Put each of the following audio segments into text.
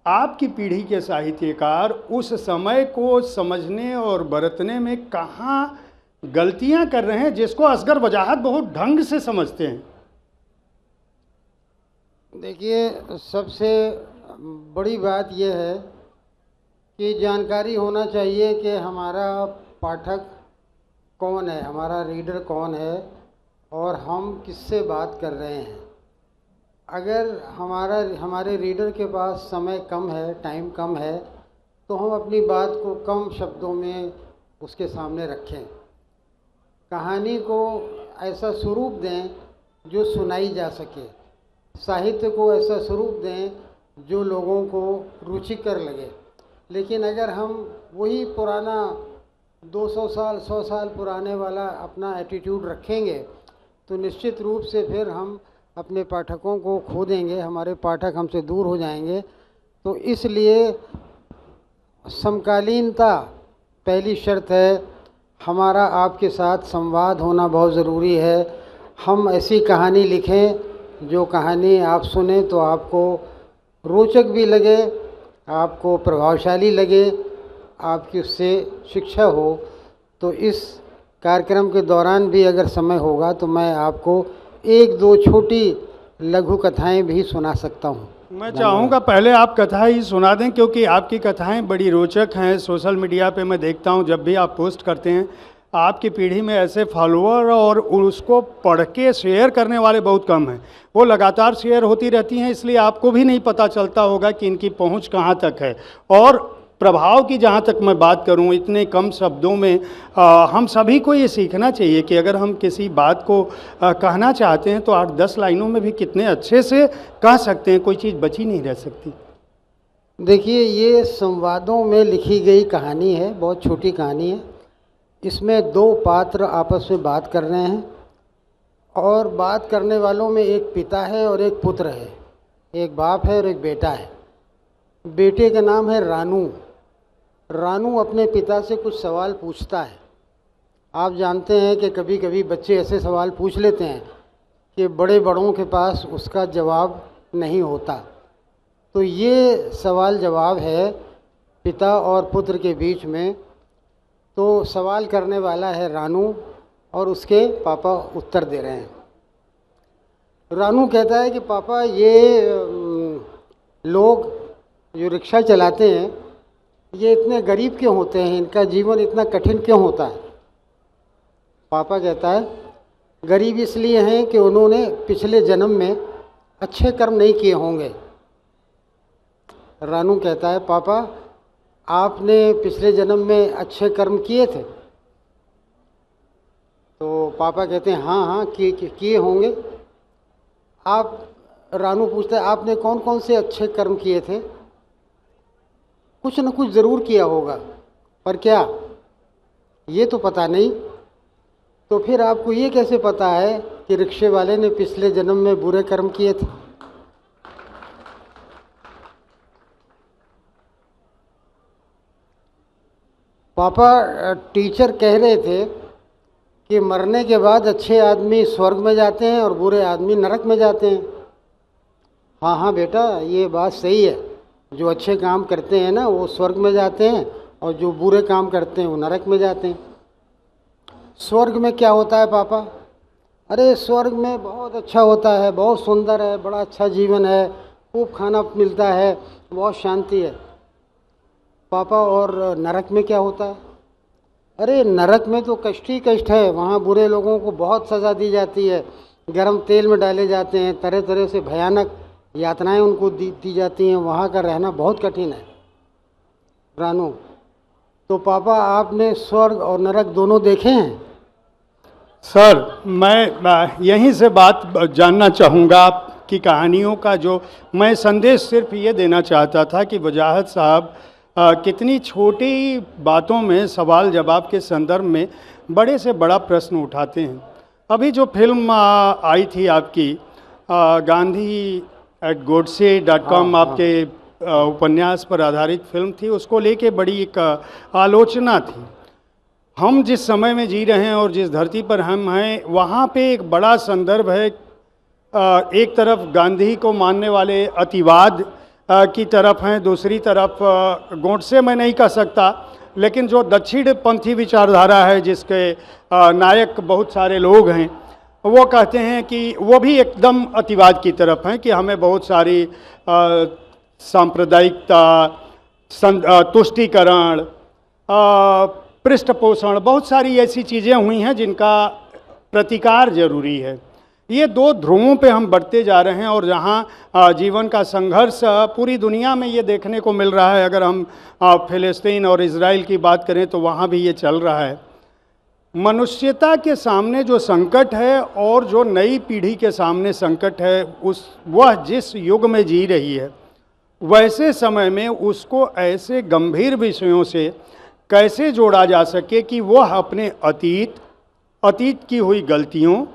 आपकी पीढ़ी के साहित्यकार उस समय को समझने और बरतने में कहाँ गलतियां कर रहे हैं, जिसको असगर वजाहत बहुत ढंग से समझते हैं? देखिए, सबसे बड़ी बात यह है कि जानकारी होना चाहिए कि हमारा पाठक कौन है, हमारा रीडर कौन है और हम किससे बात कर रहे हैं। अगर हमारे रीडर के पास समय कम है, टाइम कम है, तो हम अपनी बात को कम शब्दों में उसके सामने रखें। कहानी को ऐसा स्वरूप दें जो सुनाई जा सके, साहित्य को ऐसा स्वरूप दें जो लोगों को रुचिकर लगे। लेकिन अगर हम वही पुराना 200 साल 100 साल पुराने वाला अपना एटीट्यूड रखेंगे तो निश्चित रूप से फिर हम अपने पाठकों को खो देंगे, हमारे पाठक हमसे दूर हो जाएंगे। तो इसलिए समकालीनता पहली शर्त है। हमारा आपके साथ संवाद होना बहुत ज़रूरी है। हम ऐसी कहानी लिखें जो कहानी आप सुने तो आपको रोचक भी लगे, आपको प्रभावशाली लगे, आपकी उससे शिक्षा हो। तो इस कार्यक्रम के दौरान भी अगर समय होगा तो मैं आपको एक दो छोटी लघु कथाएं भी सुना सकता हूं। मैं चाहूँगा पहले आप कथा ही सुना दें, क्योंकि आपकी कथाएं बड़ी रोचक हैं। सोशल मीडिया पे मैं देखता हूं, जब भी आप पोस्ट करते हैं आपकी पीढ़ी में ऐसे फॉलोअर और उसको पढ़ के शेयर करने वाले बहुत कम हैं। वो लगातार शेयर होती रहती हैं, इसलिए आपको भी नहीं पता चलता होगा कि इनकी पहुंच कहां तक है। और प्रभाव की जहां तक मैं बात करूं, इतने कम शब्दों में हम सभी को ये सीखना चाहिए कि अगर हम किसी बात को कहना चाहते हैं तो 8-10 लाइनों में भी कितने अच्छे से कह सकते हैं, कोई चीज़ बची नहीं रह सकती। देखिए, ये संवादों में लिखी गई कहानी है, बहुत छोटी कहानी है। इसमें दो पात्र आपस में बात कर रहे हैं और बात करने वालों में एक पिता है और एक पुत्र है, एक बाप है और एक बेटा है। बेटे का नाम है रानू। रानू अपने पिता से कुछ सवाल पूछता है। आप जानते हैं कि कभी कभी बच्चे ऐसे सवाल पूछ लेते हैं कि बड़ों के पास उसका जवाब नहीं होता। तो ये सवाल जवाब है पिता और पुत्र के बीच में। तो सवाल करने वाला है रानू और उसके पापा उत्तर दे रहे हैं। रानू कहता है कि पापा, ये लोग जो रिक्शा चलाते हैं ये इतने गरीब क्यों होते हैं, इनका जीवन इतना कठिन क्यों होता है? पापा कहता है, गरीब इसलिए हैं कि उन्होंने पिछले जन्म में अच्छे कर्म नहीं किए होंगे। रानू कहता है, पापा आपने पिछले जन्म में अच्छे कर्म किए थे? तो पापा कहते हैं, हाँ हाँ किए होंगे। रानू पूछता है, आपने कौन कौन से अच्छे कर्म किए थे? कुछ न कुछ ज़रूर किया होगा, पर क्या, ये तो पता नहीं। तो फिर आपको ये कैसे पता है कि रिक्शे वाले ने पिछले जन्म में बुरे कर्म किए थे? पापा टीचर कह रहे थे कि मरने के बाद अच्छे आदमी स्वर्ग में जाते हैं और बुरे आदमी नरक में जाते हैं। हाँ हाँ बेटा, ये बात सही है। जो अच्छे काम करते हैं ना वो स्वर्ग में जाते हैं और जो बुरे काम करते हैं वो नरक में जाते हैं। स्वर्ग में क्या होता है पापा? अरे स्वर्ग में बहुत अच्छा होता है, बहुत सुंदर है, बड़ा अच्छा जीवन है, खूब खाना मिलता है, बहुत शांति है। पापा और नरक में क्या होता है? अरे नरक में तो कष्ट ही कष्ट है, वहाँ बुरे लोगों को बहुत सज़ा दी जाती है, गर्म तेल में डाले जाते हैं, तरह तरह से भयानक यातनाएं उनको दी जाती हैं, वहाँ का रहना बहुत कठिन है। रानू, तो पापा आपने स्वर्ग और नरक दोनों देखे हैं? सर, मैं यहीं से बात जानना चाहूँगा आपकी कहानियों का। जो मैं संदेश सिर्फ ये देना चाहता था कि वजाहत साहब कितनी छोटी बातों में सवाल जवाब के संदर्भ में बड़े से बड़ा प्रश्न उठाते हैं। अभी जो फिल्म आई थी आपकी gandhi@godse.com, आपके उपन्यास पर आधारित फिल्म थी, उसको लेके बड़ी एक आलोचना थी। हम जिस समय में जी रहे हैं और जिस धरती पर हम हैं, वहाँ पे एक बड़ा संदर्भ है। एक तरफ गांधी को मानने वाले अतिवाद की तरफ हैं, दूसरी तरफ गोडसे मैं नहीं कह सकता, लेकिन जो दक्षिण पंथी विचारधारा है जिसके नायक बहुत सारे लोग हैं, वो कहते हैं कि वो भी एकदम अतिवाद की तरफ हैं कि हमें बहुत सारी सांप्रदायिकता, तुष्टीकरण, पृष्ठपोषण, बहुत सारी ऐसी चीज़ें हुई हैं जिनका प्रतिकार जरूरी है। ये दो ध्रुवों पे हम बढ़ते जा रहे हैं और जहाँ जीवन का संघर्ष पूरी दुनिया में ये देखने को मिल रहा है। अगर हम फिलिस्तीन और इजराइल की बात करें तो वहाँ भी ये चल रहा है। मनुष्यता के सामने जो संकट है और जो नई पीढ़ी के सामने संकट है, वह जिस युग में जी रही है, वैसे समय में उसको ऐसे गंभीर विषयों से कैसे जोड़ा जा सके कि वह अपने अतीत की हुई गलतियों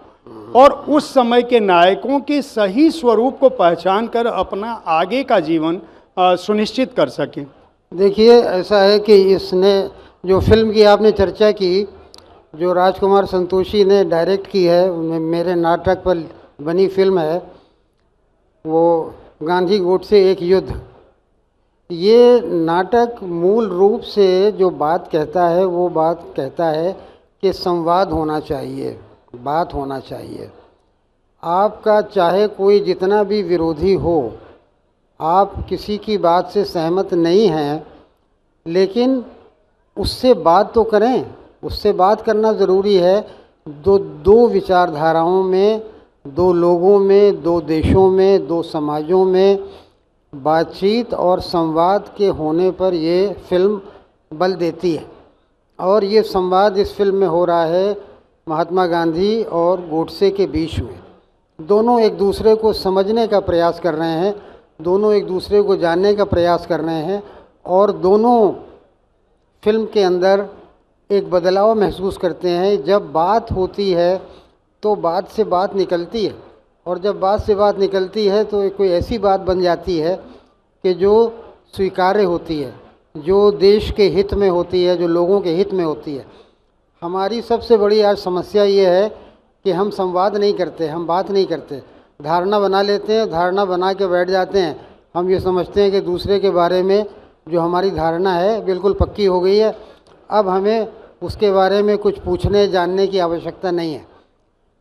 और उस समय के नायकों के सही स्वरूप को पहचान कर अपना आगे का जीवन सुनिश्चित कर सकें। देखिए, ऐसा है कि इसने जो फिल्म की आपने चर्चा की, जो राजकुमार संतोषी ने डायरेक्ट की है, मेरे नाटक पर बनी फिल्म है, वो गांधी गोडसे एक युद्ध। ये नाटक मूल रूप से जो बात कहता है वो बात कहता है कि संवाद होना चाहिए, बात होना चाहिए। आपका चाहे कोई जितना भी विरोधी हो, आप किसी की बात से सहमत नहीं हैं, लेकिन उससे बात तो करें, उससे बात करना ज़रूरी है। दो विचारधाराओं में, दो लोगों में, दो देशों में, दो समाजों में बातचीत और संवाद के होने पर ये फिल्म बल देती है। और ये संवाद इस फिल्म में हो रहा है महात्मा गांधी और गोडसे के बीच में। दोनों एक दूसरे को समझने का प्रयास कर रहे हैं, दोनों एक दूसरे को जानने का प्रयास कर रहे हैं, और दोनों फिल्म के अंदर एक बदलाव महसूस करते हैं। जब बात होती है तो बात से बात निकलती है, और जब बात से बात निकलती है तो कोई ऐसी बात बन जाती है कि जो स्वीकार्य होती है, जो देश के हित में होती है, जो लोगों के हित में होती है। हमारी सबसे बड़ी आज समस्या ये है कि हम संवाद नहीं करते, हम बात नहीं करते, धारणा बना लेते हैं, धारणा बना के बैठ जाते हैं। हम ये समझते हैं कि दूसरे के बारे में जो हमारी धारणा है बिल्कुल पक्की हो गई है, अब हमें उसके बारे में कुछ पूछने जानने की आवश्यकता नहीं है।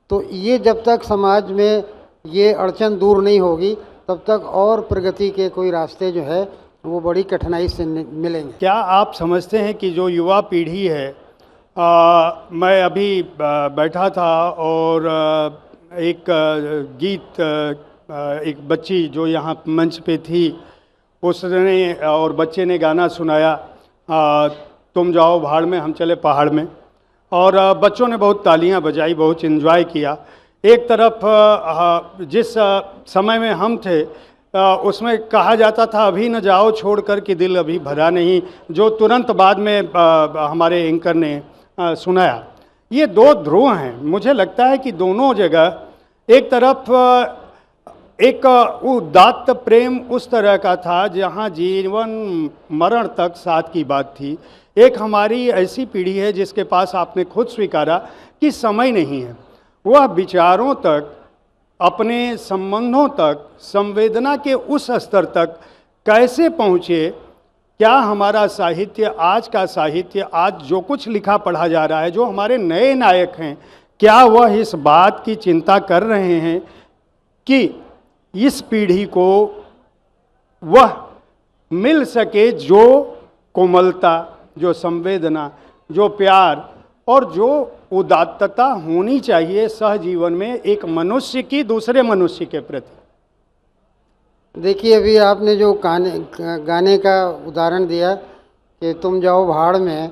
तो ये जब तक समाज में ये अड़चन दूर नहीं होगी, तब तक और प्रगति के कोई रास्ते जो है वो बड़ी कठिनाई से मिलेंगे। क्या आप समझते हैं कि जो युवा पीढ़ी है, मैं अभी बैठा था और एक गीत, एक बच्ची जो यहाँ मंच पे थी, उसने और बच्चे ने गाना सुनाया, तुम जाओ भाड़ में हम चले पहाड़ में, और बच्चों ने बहुत तालियां बजाई, बहुत एंजॉय किया। एक तरफ जिस समय में हम थे उसमें कहा जाता था अभी न जाओ छोड़ कर कि दिल अभी भरा नहीं, जो तुरंत बाद में हमारे एंकर ने सुनाया। ये दो ध्रुव हैं। मुझे लगता है कि दोनों जगह एक तरफ एक उदात्त प्रेम उस तरह का था जहाँ जीवन मरण तक साथ की बात थी। एक हमारी ऐसी पीढ़ी है जिसके पास आपने खुद स्वीकारा कि समय नहीं है, वह विचारों तक, अपने संबंधों तक, संवेदना के उस स्तर तक कैसे पहुँचे। क्या हमारा साहित्य, आज का साहित्य, आज जो कुछ लिखा पढ़ा जा रहा है, जो हमारे नए नायक हैं, क्या वह इस बात की चिंता कर रहे हैं कि इस पीढ़ी को वह मिल सके जो कोमलता, जो संवेदना, जो प्यार और जो उदात्तता होनी चाहिए सहजीवन में एक मनुष्य की दूसरे मनुष्य के प्रति। देखिए, अभी आपने जो गाने का उदाहरण दिया कि तुम जाओ भाड़ में,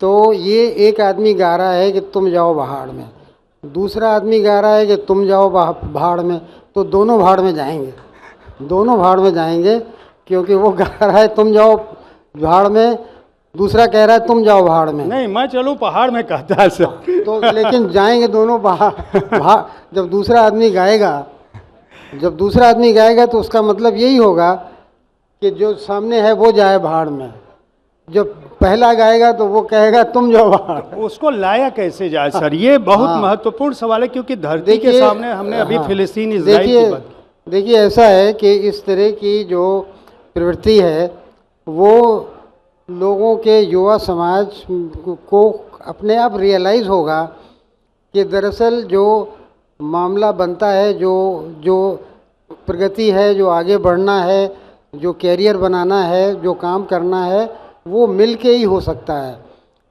तो ये एक आदमी गा रहा है कि तुम जाओ भाड़ में, दूसरा आदमी गा रहा है कि तुम जाओ भाड़ में, तो दोनों भाड़ में जाएंगे, दोनों भाड़ में जाएंगे, क्योंकि वो गा रहा है तुम जाओ भाड़ में, दूसरा कह रहा है तुम जाओ भाड़ में। नहीं, मैं चलूँ पहाड़ में कहता है सर। तो लेकिन जाएंगे दोनों भाड़। जब दूसरा आदमी गाएगा तो उसका मतलब यही होगा कि जो सामने है वो जाए भाड़ में। जब पहला गाएगा तो वो कहेगा तुम जाओ भाड़। उसको लाया कैसे जाए सर, ये बहुत महत्वपूर्ण सवाल है, क्योंकि धरती के सामने हमने अभी फिलिस्तीन इजराइल की बात। देखिए, ऐसा है कि इस तरह की जो प्रवृत्ति है वो लोगों के युवा समाज को अपने आप रियलाइज़ होगा कि दरअसल जो मामला बनता है, जो जो प्रगति है, जो आगे बढ़ना है, जो कैरियर बनाना है, जो काम करना है, वो मिल के ही हो सकता है।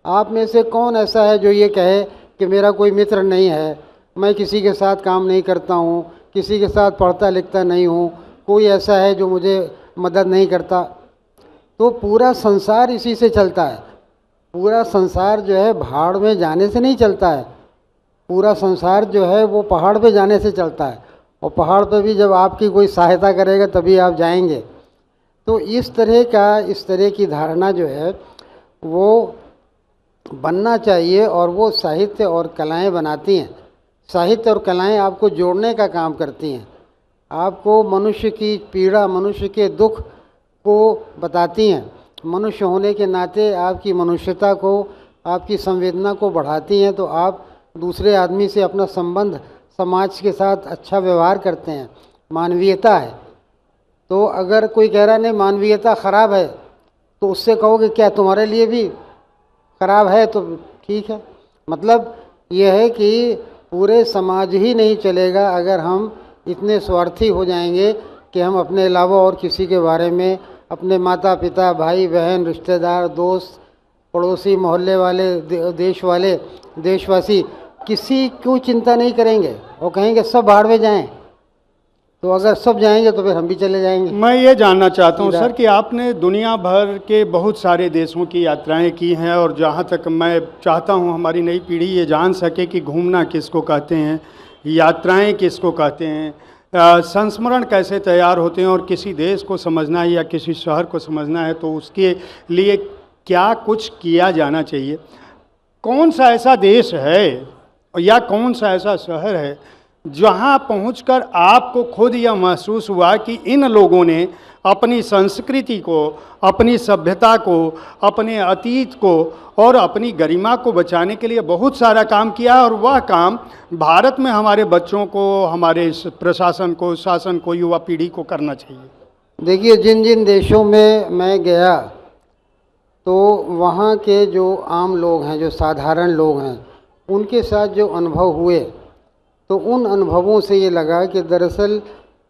आप में से कौन ऐसा है जो ये कहे कि मेरा कोई मित्र नहीं है, मैं किसी के साथ काम नहीं करता हूँ, किसी के साथ पढ़ता लिखता नहीं हूँ, कोई ऐसा है जो मुझे मदद नहीं करता? तो पूरा संसार इसी से चलता है। पूरा संसार जो है भाड़ में जाने से नहीं चलता है, पूरा संसार जो है वो पहाड़ पे जाने से चलता है, और पहाड़ पे भी जब आपकी कोई सहायता करेगा तभी आप जाएंगे। तो इस तरह की धारणा जो है वो बनना चाहिए, और वो साहित्य और कलाएं बनाती हैं। साहित्य और कलाएं आपको जोड़ने का काम करती हैं, आपको मनुष्य की पीड़ा, मनुष्य के दुख को बताती हैं, मनुष्य होने के नाते आपकी मनुष्यता को, आपकी संवेदना को बढ़ाती हैं। तो आप दूसरे आदमी से अपना संबंध, समाज के साथ अच्छा व्यवहार करते हैं, मानवीयता है। तो अगर कोई कह रहा नहीं मानवीयता ख़राब है, तो उससे कहोगे क्या तुम्हारे लिए भी ख़राब है? तो ठीक है। मतलब यह है कि पूरे समाज ही नहीं चलेगा अगर हम इतने स्वार्थी हो जाएंगे कि हम अपने अलावा और किसी के बारे में, अपने माता पिता, भाई बहन, रिश्तेदार, दोस्त, पड़ोसी, मोहल्ले वाले, देश वाले, देशवासी, किसी को चिंता नहीं करेंगे और कहेंगे सब भाड़ में जाएं। तो अगर सब जाएंगे तो फिर हम भी चले जाएंगे। मैं ये जानना चाहता हूँ सर कि आपने दुनिया भर के बहुत सारे देशों की यात्राएं की हैं, और जहाँ तक मैं चाहता हूँ हमारी नई पीढ़ी ये जान सके कि घूमना किसको कहते हैं, यात्राएं किसको कहते हैं, संस्मरण कैसे तैयार होते हैं, और किसी देश को समझना है या किसी शहर को समझना है तो उसके लिए क्या कुछ किया जाना चाहिए। कौन सा ऐसा देश है या कौन सा ऐसा शहर है जहां पहुंचकर आपको खुद यह महसूस हुआ कि इन लोगों ने अपनी संस्कृति को, अपनी सभ्यता को, अपने अतीत को और अपनी गरिमा को बचाने के लिए बहुत सारा काम किया, और वह काम भारत में हमारे बच्चों को, हमारे प्रशासन को, शासन को, युवा पीढ़ी को करना चाहिए? देखिए, जिन जिन देशों में मैं गया तो वहाँ के जो आम लोग हैं, जो साधारण लोग हैं, उनके साथ जो अनुभव हुए, तो उन अनुभवों से ये लगा कि दरअसल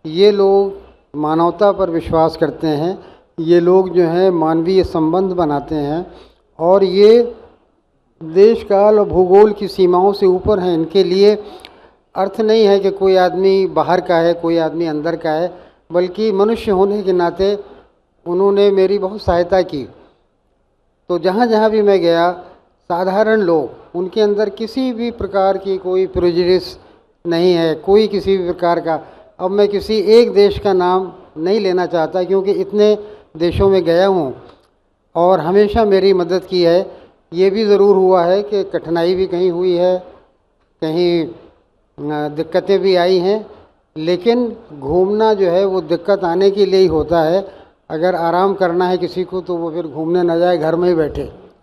ये लोग मानवता पर विश्वास करते हैं, ये लोग जो हैं मानवीय संबंध बनाते हैं, और ये देश काल और भूगोल की सीमाओं से ऊपर हैं। इनके लिए अर्थ नहीं है कि कोई आदमी बाहर का है, कोई आदमी अंदर का है, बल्कि मनुष्य होने के नाते उन्होंने मेरी बहुत सहायता की। तो जहाँ जहाँ भी मैं गया, साधारण लोग, उनके अंदर किसी भी प्रकार की कोई प्रेजुडिस नहीं है, कोई किसी भी प्रकार का। अब मैं किसी एक देश का नाम नहीं लेना चाहता क्योंकि इतने देशों में गया हूँ और हमेशा मेरी मदद की है। ये भी ज़रूर हुआ है कि कठिनाई भी कहीं हुई है, कहीं दिक्कतें भी आई हैं, लेकिन घूमना जो है वो दिक्कत आने के लिए ही होता है। अगर आराम करना है किसी को तो वो फिर घूमने न जाए, घर में ही बैठे।